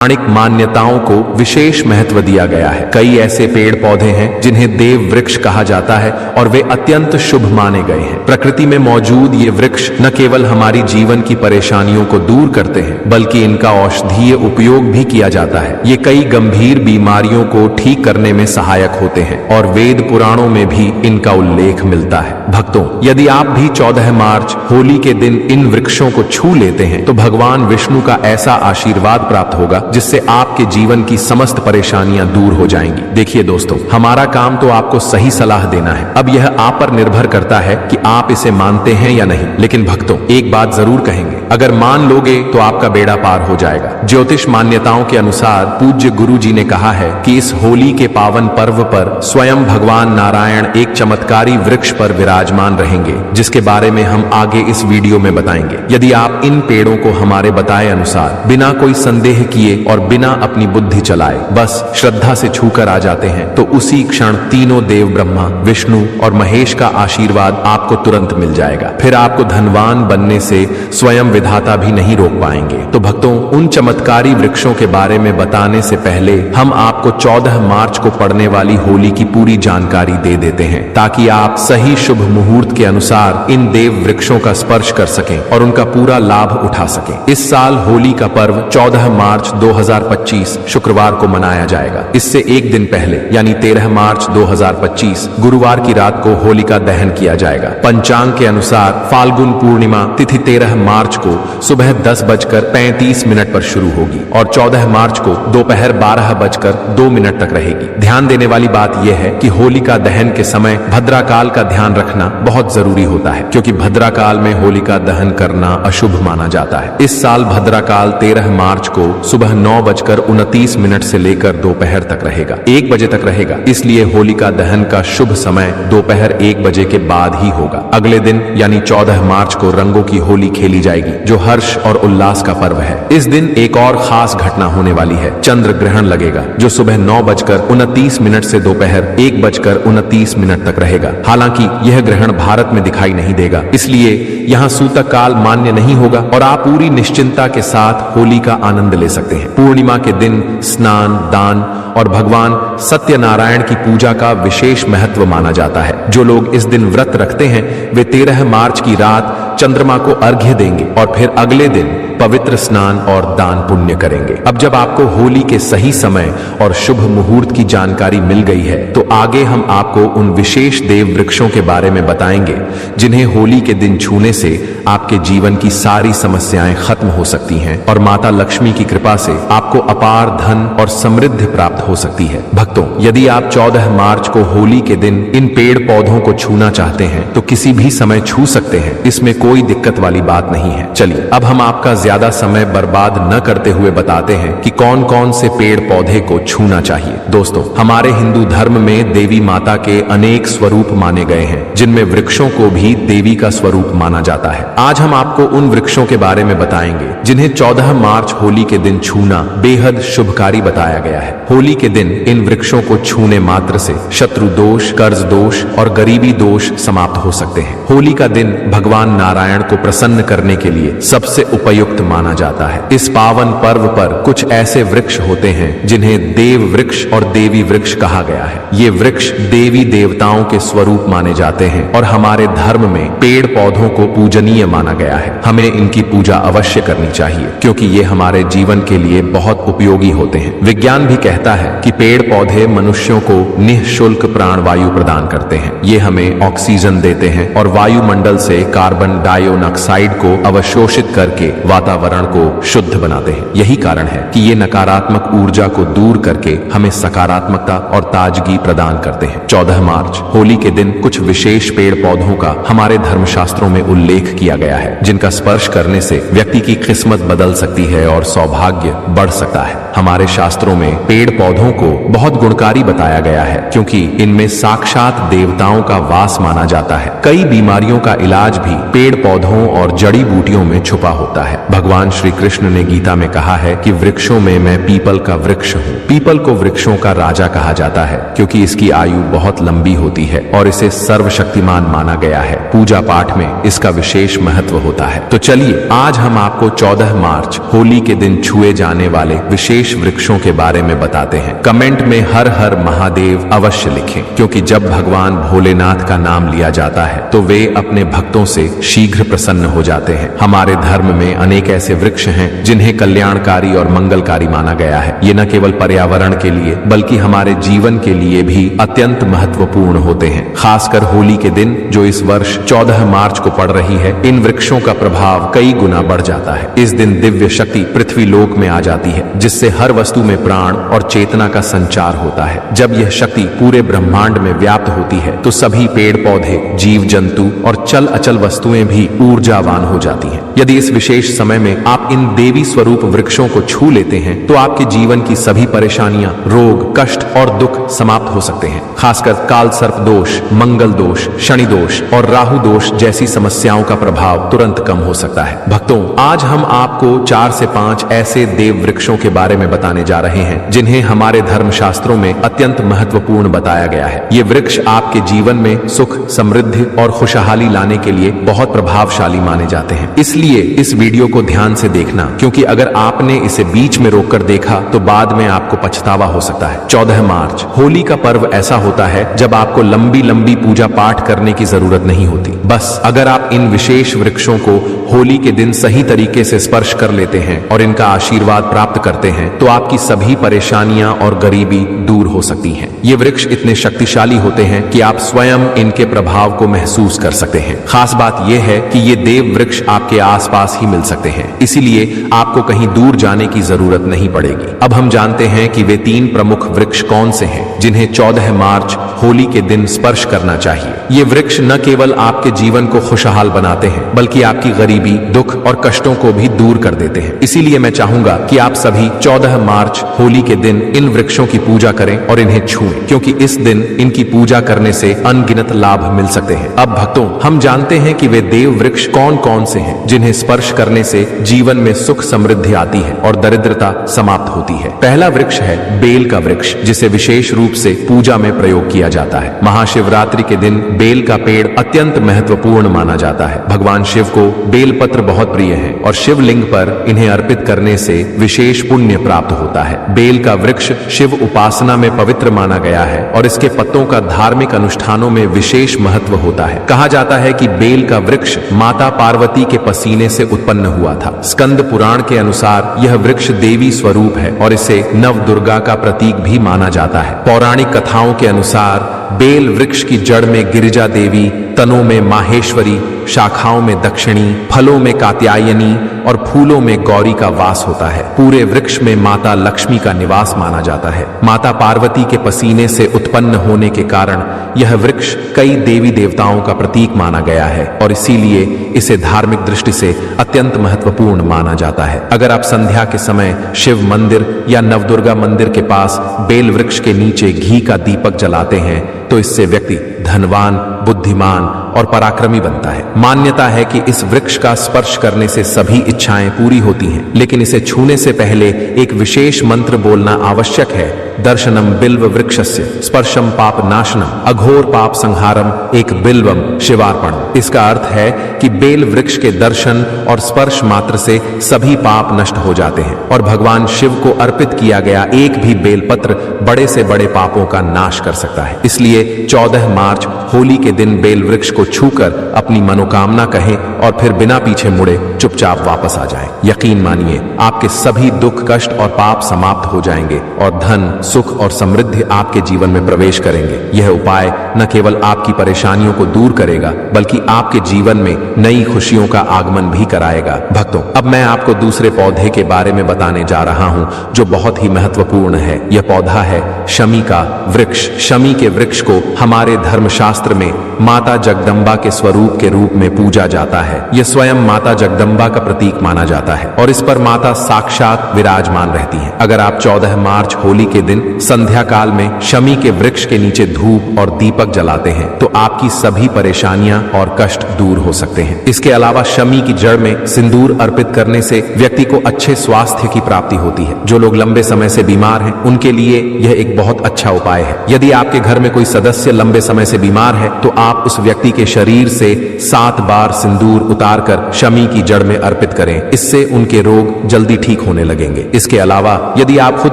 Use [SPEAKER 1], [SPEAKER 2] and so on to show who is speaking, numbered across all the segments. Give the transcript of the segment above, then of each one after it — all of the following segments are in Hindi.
[SPEAKER 1] पौराणिक मान्यताओं को विशेष महत्व दिया गया है। कई ऐसे पेड़ पौधे हैं जिन्हें देव वृक्ष कहा जाता है और वे अत्यंत शुभ माने गए हैं। प्रकृति में मौजूद ये वृक्ष न केवल हमारी जीवन की परेशानियों को दूर करते हैं बल्कि इनका औषधीय उपयोग भी किया जाता है। ये कई गंभीर बीमारियों को ठीक करने में सहायक होते हैं और वेद पुराणों में भी इनका उल्लेख मिलता है। भक्तों, यदि आप भी 14 मार्च होली के दिन इन वृक्षों को छू लेते हैं तो भगवान विष्णु का ऐसा आशीर्वाद प्राप्त होगा जिससे आपके जीवन की समस्त परेशानियां दूर हो जाएंगी। देखिए दोस्तों, हमारा काम तो आपको सही सलाह देना है। अब यह आप पर निर्भर करता है कि आप इसे मानते हैं या नहीं। लेकिन भक्तों, एक बात जरूर कहेंगे, अगर मान लोगे तो आपका बेड़ा पार हो जाएगा। ज्योतिष मान्यताओं के अनुसार पूज्य गुरु जी ने कहा है कि इस होली के पावन पर्व पर स्वयं भगवान नारायण एक चमत्कारी वृक्ष पर विराजमान रहेंगे, जिसके बारे में हम आगे इस वीडियो में बताएंगे। यदि आप इन पेड़ों को हमारे बताए अनुसार बिना कोई संदेह किए और बिना अपनी बुद्धि चलाए बस श्रद्धा से छूकर आ जाते हैं तो उसी क्षण तीनों देव ब्रह्मा, विष्णु और महेश का आशीर्वाद आपको तुरंत मिल जाएगा। फिर आपको धनवान बनने से स्वयं विधाता भी नहीं रोक पाएंगे। तो भक्तों, उन चमत्कारी वृक्षों के बारे में बताने से पहले हम आपको 14 मार्च को पड़ने वाली होली की पूरी जानकारी दे देते हैं ताकि आप सही शुभ मुहूर्त के अनुसार इन देव वृक्षों का स्पर्श कर सकें और उनका पूरा लाभ उठा सकें। इस साल होली का पर्व 14 मार्च 2025 शुक्रवार को मनाया जाएगा। इससे एक दिन पहले यानी 13 मार्च 2025 गुरुवार की रात को होलिका दहन किया जाएगा। पंचांग के अनुसार फाल्गुन पूर्णिमा तिथि 13 मार्च को सुबह 10:35 पर शुरू होगी और 14 मार्च को दोपहर 12:02 तक रहेगी। ध्यान देने वाली बात यह है कि होलिका दहन के समय भद्राकाल का ध्यान रखना बहुत जरूरी होता है, क्योंकि भद्राकाल में होलिका दहन करना अशुभ माना जाता है। इस साल भद्राकाल 13 मार्च को सुबह 9:29 से लेकर दोपहर तक रहेगा, 1 बजे तक रहेगा। इसलिए होलिका दहन का शुभ समय दोपहर 1 बजे के बाद ही होगा। अगले दिन यानी 14 मार्च को रंगों की होली खेली जाएगी, जो हर्ष और उल्लास का पर्व है। इस दिन एक और खास घटना होने वाली है, चंद्र ग्रहण लगेगा, जो सुबह 9:29 से दोपहर 1:29 तक रहेगा। हालांकि यह ग्रहण भारत में दिखाई नहीं देगा, इसलिए यहाँ सूतक काल मान्य नहीं होगा और आप पूरी निश्चिंता के साथ होली का आनंद ले सकते हैं। पूर्णिमा के दिन स्नान, दान और भगवान सत्यनारायण की पूजा का विशेष महत्व माना जाता है। जो लोग इस दिन व्रत रखते हैं वे 13 मार्च की रात चंद्रमा को अर्घ्य देंगे और फिर अगले दिन पवित्र स्नान और दान पुण्य करेंगे। अब जब आपको होली के सही समय और शुभ मुहूर्त की जानकारी मिल गई है तो आगे हम आपको उन विशेष देव वृक्षों के बारे में बताएंगे जिन्हें होली के दिन छूने से आपके जीवन की सारी समस्याएं खत्म हो सकती हैं और माता लक्ष्मी की कृपा से आपको अपार धन और समृद्धि प्राप्त हो सकती है। भक्तों, यदि आप 14 मार्च को होली के दिन इन पेड़ पौधों को छूना चाहते हैं तो किसी भी समय छू सकते हैं, इसमें कोई दिक्कत वाली बात नहीं है। चलिए अब हम आपका ज्यादा समय बर्बाद न करते हुए बताते हैं कि कौन कौन से पेड़ पौधे को छूना चाहिए। दोस्तों, हमारे हिंदू धर्म में देवी माता के अनेक स्वरूप माने गए हैं, जिनमें वृक्षों को भी देवी का स्वरूप माना जाता है। आज हम आपको उन वृक्षों के बारे में बताएंगे जिन्हें 14 मार्च होली के दिन छूना बेहद शुभकारी बताया गया है। होली के दिन इन वृक्षों को छूने मात्र से शत्रु दोष, कर्ज दोष और गरीबी दोष समाप्त हो सकते हैं। होली का दिन भगवान नारायण को प्रसन्न करने के लिए सबसे उपयुक्त माना जाता है। इस पावन पर्व पर कुछ ऐसे वृक्ष होते हैं जिन्हें देव वृक्ष और देवी वृक्ष कहा गया है। ये वृक्ष देवी देवताओं के स्वरूप माने जाते हैं और हमारे धर्म में पेड़ पौधों को पूजनीय माना गया है। हमें इनकी पूजा अवश्य करनी चाहिए क्योंकि ये हमारे जीवन के लिए बहुत उपयोगी होते हैं। विज्ञान भी कहता है कि पेड़ पौधे मनुष्यों को निःशुल्क प्राणवायु प्रदान करते हैं। ये हमें ऑक्सीजन देते हैं और वायुमंडल से कार्बन डाइऑक्साइड को अवशोषित करके वातावरण को शुद्ध बनाते हैं। यही कारण है कि ये नकारात्मक ऊर्जा को दूर करके हमें सकारात्मकता और ताजगी प्रदान करते हैं। 14 मार्च होली के दिन कुछ विशेष पेड़ पौधों का हमारे धर्मशास्त्रों में उल्लेख किया गया है, जिनका स्पर्श करने से व्यक्ति की किस्मत बदल सकती है और सौभाग्य बढ़ सकता है। हमारे शास्त्रों में पेड़ पौधों को बहुत गुणकारी बताया गया है क्योंकि इनमें साक्षात देवताओं का वास माना जाता है। कई बीमारियों का इलाज भी पेड़ पौधों और जड़ी बूटियों में छुपा होता है। भगवान श्री कृष्ण ने गीता में कहा है कि वृक्षों में मैं पीपल का वृक्ष हूँ। पीपल को वृक्षों का राजा कहा जाता है क्योंकि इसकी आयु बहुत लंबी होती है और इसे सर्वशक्तिमान माना गया है। पूजा पाठ में इसका विशेष महत्व महत्व होता है। तो चलिए आज हम आपको 14 मार्च होली के दिन छुए जाने वाले विशेष वृक्षों के बारे में बताते हैं। कमेंट में हर हर महादेव अवश्य लिखें, क्योंकि जब भगवान भोलेनाथ का नाम लिया जाता है तो वे अपने भक्तों से शीघ्र प्रसन्न हो जाते हैं। हमारे धर्म में अनेक ऐसे वृक्ष हैं जिन्हें कल्याणकारी और मंगलकारी माना गया है। ये न केवल पर्यावरण के लिए बल्कि हमारे जीवन के लिए भी अत्यंत महत्वपूर्ण होते हैं। खासकर होली के दिन जो इस वर्ष 14 मार्च को पड़ रही है, इन वृक्षों का प्रभाव कई गुना बढ़ जाता है। इस दिन दिव्य शक्ति पृथ्वी लोक में आ जाती है, जिससे हर वस्तु में प्राण और चेतना का संचार होता है। जब यह शक्ति पूरे ब्रह्मांड में व्याप्त होती है तो सभी पेड़ पौधे, जीव जंतु और चल अचल वस्तुएं भी ऊर्जावान हो जाती हैं। यदि इस विशेष समय में आप इन देवी स्वरूप वृक्षों को छू लेते हैं तो आपके जीवन की सभी परेशानियां, रोग, कष्ट और दुख समाप्त हो सकते हैं। खासकर काल सर्प दोष, मंगल दोष, शनि दोष और राहु दोष जैसी समस्याओं का प्रभाव तुरंत कम हो सकता है। भक्तों, आज हम आपको 4 से 5 ऐसे देव वृक्षों के बारे में बताने जा रहे हैं जिन्हें हमारे धर्मशास्त्रों में अत्यंत महत्वपूर्ण बताया गया है। ये वृक्ष आपके जीवन में सुख, समृद्धि और खुशहाली लाने के लिए बहुत प्रभावशाली माने जाते हैं। इसलिए इस वीडियो को ध्यान से देखना, क्योंकि अगर आपने इसे बीच में रोककर देखा तो बाद में आपको पछतावा हो सकता है। 14 मार्च होली का पर्व ऐसा होता है जब आपको लंबी लंबी पूजा पाठ करने की जरूरत नहीं होती। बस अगर आप इन विशेष वृक्षों को होली के दिन सही तरीके से स्पर्श कर लेते हैं और इनका आशीर्वाद प्राप्त करते हैं तो आपकी सभी परेशानियां और गरीबी दूर हो सकती हैं। ये वृक्ष इतने शक्तिशाली होते हैं कि आप स्वयं इनके प्रभाव को महसूस कर सकते हैं। खास बात यह है कि ये देव वृक्ष आपके आसपास ही मिल सकते हैं, इसीलिए आपको कहीं दूर जाने की जरूरत नहीं पड़ेगी। अब हम जानते हैं कि वे 3 प्रमुख वृक्ष कौन से हैं जिन्हें 14 मार्च होली के दिन स्पर्श करना चाहिए। ये वृक्ष न केवल आपके जीवन को खुशहाल बनाते हैं बल्कि आपकी गरीबी, दुख और कष्टों को भी दूर कर देते हैं। इसीलिए मैं चाहूंगा कि आप सभी 14 मार्च होली के दिन इन वृक्षों की पूजा करें और इन्हें छुएं, क्योंकि इस दिन इनकी पूजा करने से अनगिनत लाभ मिल सकते हैं। अब भक्तों, हम जानते हैं कि वे देव वृक्ष कौन कौन से हैं जिन्हें स्पर्श करने से जीवन में सुख समृद्धि आती है और दरिद्रता समाप्त होती है। पहला वृक्ष है बेल का वृक्ष, जिसे विशेष रूप से पूजा में प्रयोग किया जाता है। महाशिवरात्रि के दिन बेल का पेड़ अत्यंत महत्वपूर्ण माना जाता है। भगवान शिव को बेल पत्र बहुत प्रिय है और शिवलिंग पर इन्हें अर्पित करने से विशेष पुण्य प्राप्त होता है। बेल का वृक्ष शिव उपासना में पवित्र माना गया है और इसके पत्तों का धार्मिक अनुष्ठानों में विशेष महत्व होता है। कहा जाता है कि बेल का वृक्ष माता पार्वती के पसीने से उत्पन्न हुआ था। स्कंद पुराण के अनुसार यह वृक्ष देवी स्वरूप है और इसे नव दुर्गा का प्रतीक भी माना जाता है। पौराणिक कथाओं के अनुसार बेल वृक्ष की जड़ में गिरिजा देवी, तनों में माहेश्वरी, शाखाओं में दक्षिणी, फलों में कात्यायनी और फूलों में गौरी का वास होता है। पूरे वृक्ष में माता लक्ष्मी का निवास माना जाता है। माता पार्वती के पसीने से उत्पन्न होने के कारण यह वृक्ष कई देवी देवताओं का प्रतीक माना गया है और इसीलिए इसे धार्मिक दृष्टि से अत्यंत महत्वपूर्ण माना जाता है। अगर आप संध्या के समय शिव मंदिर या नवदुर्गा मंदिर के पास बेल वृक्ष के नीचे घी का दीपक जलाते हैं तो इससे व्यक्ति धनवान, बुद्धिमान और पराक्रमी बनता है। मान्यता है कि इस वृक्ष का स्पर्श करने से सभी इच्छाएं पूरी होती हैं, लेकिन इसे छूने से पहले एक विशेष मंत्र बोलना आवश्यक है। दर्शनम बिल्व वृक्षस्य स्पर्शम पाप नाशनम अघोर पाप संहारम एक बिल्वम शिवार्पण। इसका अर्थ है कि बेल वृक्ष के दर्शन और स्पर्श मात्र से सभी पाप नष्ट हो जाते हैं और भगवान शिव को अर्पित किया गया एक भी बेलपत्र बड़े से बड़े पापों का नाश कर सकता है। इसलिए 14 मार्च होली के दिन बेल वृक्ष को छूकर अपनी मनोकामना कहें और फिर बिना पीछे मुड़े चुपचाप वापस आ जाएं। यकीन मानिए, आपके सभी दुख, कष्ट और पाप समाप्त हो जाएंगे और धन, सुख और समृद्धि आपके जीवन में प्रवेश करेंगे। यह उपाय न केवल आपकी परेशानियों को दूर करेगा बल्कि आपके जीवन में नई खुशियों का आगमन भी कराएगा। भक्तों, अब मैं आपको दूसरे पौधे के बारे में बताने जा रहा हूं जो बहुत ही महत्वपूर्ण है। यह पौधा है शमी का वृक्ष। शमी के वृक्ष को हमारे धर्मशास्त्र में माता जगदम्बा के स्वरूप के रूप में पूजा जाता है। यह स्वयं माता जगदम्बा का प्रतीक माना जाता है और इस पर माता साक्षात विराजमान रहती है। अगर आप 14 मार्च होली के दिन संध्या काल में शमी के वृक्ष के नीचे धूप और दीपक जलाते हैं तो आपकी सभी परेशानियां और कष्ट दूर हो सकते हैं। इसके अलावा शमी की जड़ में सिंदूर अर्पित करने से व्यक्ति को अच्छे स्वास्थ्य की प्राप्ति होती है। जो लोग लंबे समय से बीमार हैं उनके लिए यह एक बहुत अच्छा उपाय है। यदि आपके घर में कोई सदस्य लंबे समय से बीमार बीमार है तो आप उस व्यक्ति के शरीर से 7 बार सिंदूर उतारकर शमी की जड़ में अर्पित करें। इससे उनके रोग जल्दी ठीक होने लगेंगे। इसके अलावा यदि आप खुद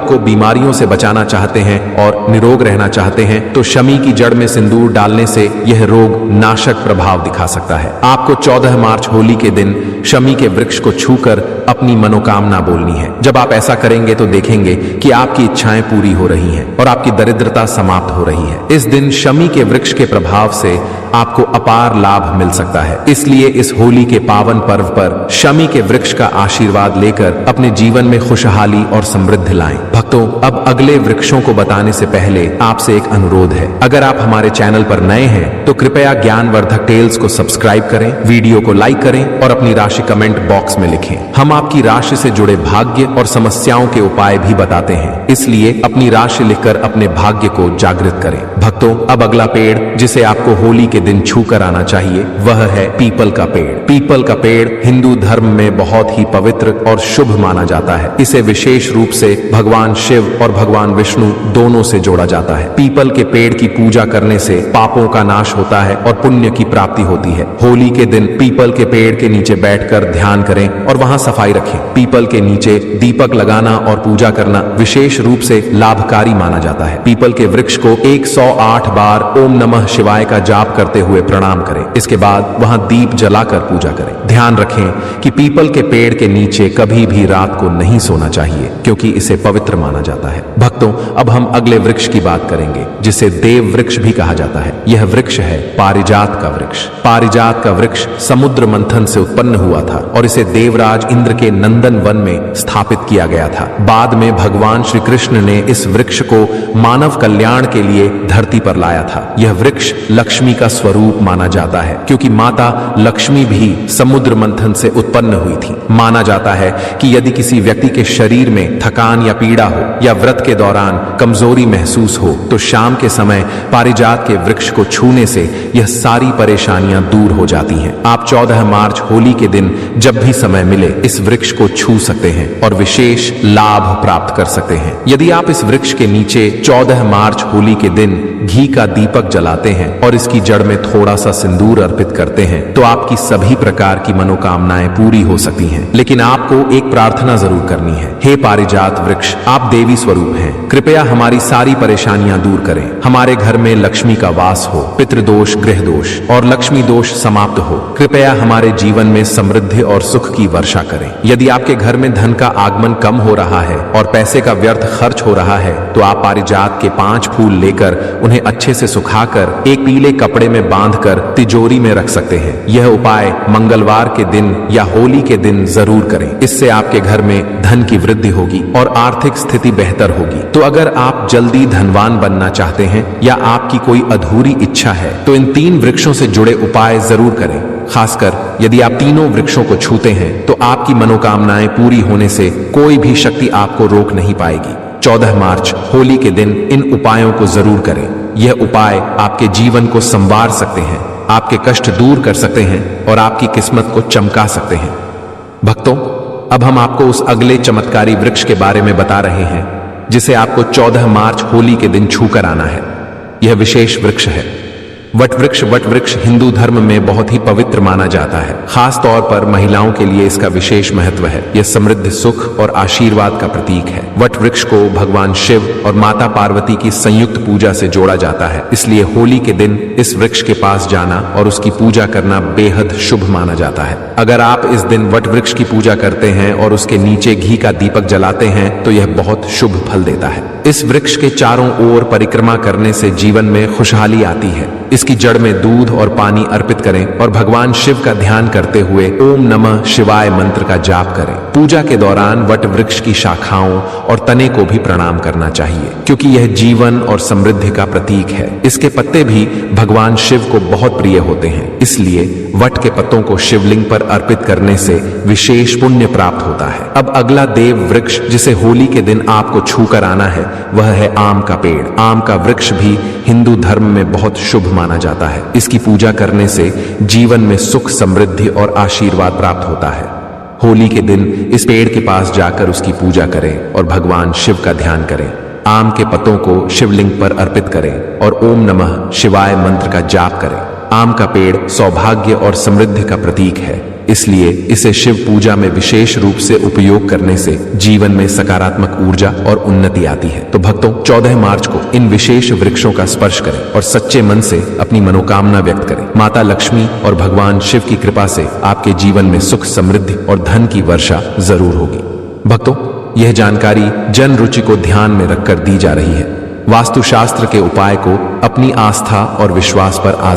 [SPEAKER 1] को बीमारियों से बचाना चाहते हैं और निरोग रहना चाहते हैं तो शमी की जड़ में सिंदूर डालने से यह रोग नाशक प्रभाव दिखा सकता है। आपको 14 मार्च होली के दिन शमी के वृक्ष को छूकर अपनी मनोकामना बोलनी है। जब आप ऐसा करेंगे तो देखेंगे कि आपकी इच्छाएं पूरी हो रही हैं और आपकी दरिद्रता समाप्त हो रही है। इस दिन शमी के वृक्ष के प्रभाव से आपको अपार लाभ मिल सकता है। इसलिए इस होली के पावन पर्व पर शमी के वृक्ष का आशीर्वाद लेकर अपने जीवन में खुशहाली और समृद्धि लाएं। भक्तों, अब अगले वृक्षों को बताने से पहले आपसे एक अनुरोध है। अगर आप हमारे चैनल पर नए हैं तो कृपया ज्ञानवर्धक टेल्स को सब्सक्राइब करें, वीडियो को लाइक करें और अपनी राशि कमेंट बॉक्स में लिखें। हम आपकी राशि से जुड़े भाग्य और समस्याओं के उपाय भी बताते हैं, इसलिए अपनी राशि लिखकर अपने भाग्य को जागृत करें। भक्तों, अब अगला पेड़ जिसे आपको होली के दिन छूकर आना चाहिए वह है पीपल का पेड़। पीपल का पेड़ हिंदू धर्म में बहुत ही पवित्र और शुभ माना जाता है। इसे विशेष रूप से भगवान शिव और भगवान विष्णु दोनों से जोड़ा जाता है। पीपल के पेड़ की पूजा करने से पापों का नाश होता है और पुण्य की प्राप्ति होती है। होली के दिन पीपल के पेड़ के नीचे बैठकर ध्यान करें और वहां सफाई रखें। पीपल के नीचे दीपक लगाना और पूजा करना विशेष रूप से लाभकारी माना जाता है। पीपल के वृक्ष को 108 बार ओम नमः शिवाय का जाप करते हुए प्रणाम करें। इसके बाद वहां दीप जलाकर पूजा करें। ध्यान रखें कि पीपल के पेड़ के नीचे कभी भी रात को नहीं सोना चाहिए, क्योंकि इसे पवित्र माना जाता है। भक्तों, अब हम अगले वृक्ष की बात करेंगे जिसे देव वृक्ष भी कहा जाता है। यह वृक्ष है पारिजात का वृक्ष। पारिजात का वृक्ष समुद्र मंथन से उत्पन्न हुआ था और इसे देवराज इंद्र के नंदन वन में स्थापित किया गया था। बाद में भगवान श्री कृष्ण ने इस वृक्ष को मानव कल्याण के लिए धरती पर लाया था। यह वृक्ष लक्ष्मी का स्वरूप माना जाता है, क्योंकि माता लक्ष्मी भी समुद्र मंथन से उत्पन्न हुई थी। माना जाता है कि यदि किसी व्यक्ति के शरीर में थकान या पीड़ा हो या व्रत के दौरान कमजोरी महसूस हो तो शाम के समय पारिजात के वृक्ष को छूने से यह सारी परेशानियां दूर हो जाती हैं। आप 14 मार्च होली के दिन जब भी समय मिले इस वृक्ष को छू सकते हैं और विशेष लाभ प्राप्त कर सकते हैं। यदि आप इस वृक्ष के नीचे 14 मार्च होली के दिन घी का दीपक जलाते हैं और इसकी जड़ में थोड़ा सा सिंदूर अर्पित करते हैं तो आपकी सभी प्रकार की मनोकामनाएं पूरी हो सकती हैं। लेकिन आपको एक प्रार्थना जरूर करनी है। हे पारिजात वृक्ष, आप देवी स्वरूप हैं, कृपया हमारी सारी परेशानियां दूर करें। हमारे घर में लक्ष्मी का वास हो, पितृदोष, गृह दोष और लक्ष्मी दोष समाप्त हो। कृपया हमारे जीवन में समृद्धि और सुख की वर्षा करें। यदि आपके घर में धन का आगमन कम हो रहा है और पैसे का व्यर्थ खर्च हो रहा है तो आप पारिजात के 5 फूल लेकर उन्हें अच्छे से सुखाकर एक पीले कपड़े में बांधकर तिजोरी में रख सकते हैं। यह उपाय मंगलवार के दिन या होली के दिन जरूर करें। इससे आपके घर में धन की वृद्धि होगी और आर्थिक स्थिति बेहतर होगी। तो अगर आप जल्दी धनवान बनना चाहते हैं या आपकी कोई अधूरी इच्छा है तो इन 3 वृक्षों से जुड़े उपाय जरूर करें। खासकर यदि आप तीनों वृक्षों को छूते हैं तो आपकी मनोकामनाएं पूरी होने से कोई भी शक्ति आपको रोक नहीं पाएगी। 14 मार्च होली के दिन इन उपायों को जरूर करें। यह उपाय आपके जीवन को संवार सकते हैं, आपके कष्ट दूर कर सकते हैं और आपकी किस्मत को चमका सकते हैं। भक्तों, अब हम आपको उस अगले चमत्कारी वृक्ष के बारे में बता रहे हैं जिसे आपको 14 मार्च होली के दिन छूकर आना है। यह विशेष वृक्ष है वट वृक्ष। वट वृक्ष हिंदू धर्म में बहुत ही पवित्र माना जाता है। खास तौर पर महिलाओं के लिए इसका विशेष महत्व है। यह समृद्धि, सुख और आशीर्वाद का प्रतीक है। वट वृक्ष को भगवान शिव और माता पार्वती की संयुक्त पूजा से जोड़ा जाता है। इसलिए होली के दिन इस वृक्ष के पास जाना और उसकी पूजा करना बेहद शुभ माना जाता है। अगर आप इस दिन वट वृक्ष की पूजा करते हैं और उसके नीचे घी का दीपक जलाते हैं तो यह बहुत शुभ फल देता है। इस वृक्ष के चारों ओर परिक्रमा करने से जीवन में खुशहाली आती है। इसकी जड़ में दूध और पानी अर्पित करें और भगवान शिव का ध्यान करते हुए ओम नमः शिवाय मंत्र का जाप करें। पूजा के दौरान वट वृक्ष की शाखाओं और तने को भी प्रणाम करना चाहिए, क्योंकि यह जीवन और समृद्धि का प्रतीक है। इसके पत्ते भी भगवान शिव को बहुत प्रिय होते हैं, इसलिए वट के पत्तों को शिवलिंग पर अर्पित करने से विशेष पुण्य प्राप्त होता है। अब अगला देव वृक्ष जिसे होली के दिन आपको छूकर आना है वह है आम का पेड़। आम का वृक्ष भी हिंदू धर्म में बहुत शुभ माना जाता है। इसकी पूजा करने से जीवन में सुख, समृद्धि और आशीर्वाद प्राप्त होता है। होली के दिन इस पेड़ के पास जाकर उसकी पूजा करें और भगवान शिव का ध्यान करें। आम के पत्तों को शिवलिंग पर अर्पित करें और ओम नमः शिवाय मंत्र का जाप करें। आम का पेड़ सौभाग्य और समृद्धि का प्रतीक है, इसलिए इसे शिव पूजा में विशेष रूप से उपयोग करने से जीवन में सकारात्मक ऊर्जा और उन्नति आती है। तो भक्तों, 14 मार्च को इन विशेष वृक्षों का स्पर्श करें और सच्चे मन से अपनी मनोकामना व्यक्त करें। माता लक्ष्मी और भगवान शिव की कृपा से आपके जीवन में सुख, समृद्धि और धन की वर्षा जरूर होगी। भक्तों, यह जानकारी जन रुचि को ध्यान में रखकर दी जा रही है। वास्तुशास्त्र के उपाय को अपनी आस्था और विश्वास पर आजमाएं।